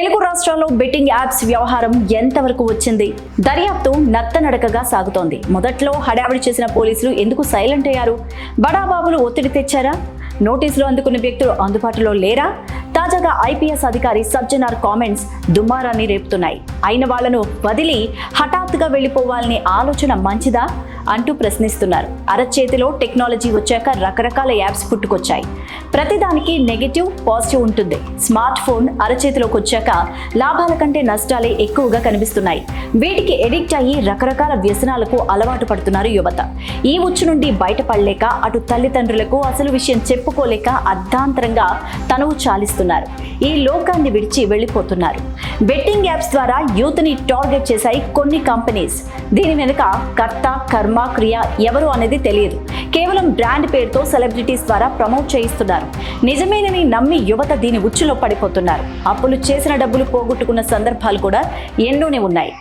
తెలుగు రాష్ట్రాల్లో betting apps వ్యవహారం ఎంతవరకు వచ్చింది? దర్యాప్తు నత్తనడకగా సాగుతోంది. మొదట్లో హడావిడి చేసిన పోలీసులు ఎందుకు సైలెంట్ అయ్యారు? బడాబాబులు ఒత్తిడి తెచ్చారా? నోటీసులు అందుకున్న వ్యక్తులు అందుబాటులో లేరా? తాజాగా ఐపీఎస్ అధికారి సజ్జనార్ కామెంట్స్ దుమారాన్ని రేపుతున్నాయి. అయిన వాళ్లను వదిలి హఠాత్తుగా వెళ్లిపోవాలనే ఆలోచన మంచిదా అంటూ ప్రశ్నిస్తున్నారు. అరచేతిలో టెక్నాలజీ వచ్చాక రకరకాల యాప్స్ పుట్టుకొచ్చాయి. ప్రతిదానికి నెగటివ్, పాజిటివ్ ఉంటుంది. స్మార్ట్ ఫోన్ అరచేతిలోకి వచ్చాక లాభాల కంటే నష్టాలే ఎక్కువగా కనిపిస్తున్నాయి. వీటికి ఎడిక్ట్ అయ్యి రకరకాల వ్యసనాలకు అలవాటు పడుతున్నారు యువత. ఈ ఉచ్చు నుండి బయటపడలేక అటు తల్లిదండ్రులకు అసలు విషయం చెప్పుకోలేక అర్ధాంతరంగా తనువు చాలిస్తున్నారు. ఈ లోకాన్ని విడిచి వెళ్లిపోతున్నారు. బెట్టింగ్ యాప్స్ ద్వారా యూత్ ని టార్గెట్ చేశాయి కొన్ని కంపెనీస్. దీని వెనుక కర్త, కర్మ, క్రియ ఎవరు అనేది తెలియదు. కేవలం బ్రాండ్ పేరుతో సెలబ్రిటీస్ ద్వారా ప్రమోట్ చేయిస్తున్నారు. నిజమేనని నమ్మి యువత దీని ఉచ్చులో పడిపోతున్నారు. అప్పులు చేసిన డబ్బులు పోగొట్టుకున్న సందర్భాలు కూడా ఎన్నోనే ఉన్నాయి.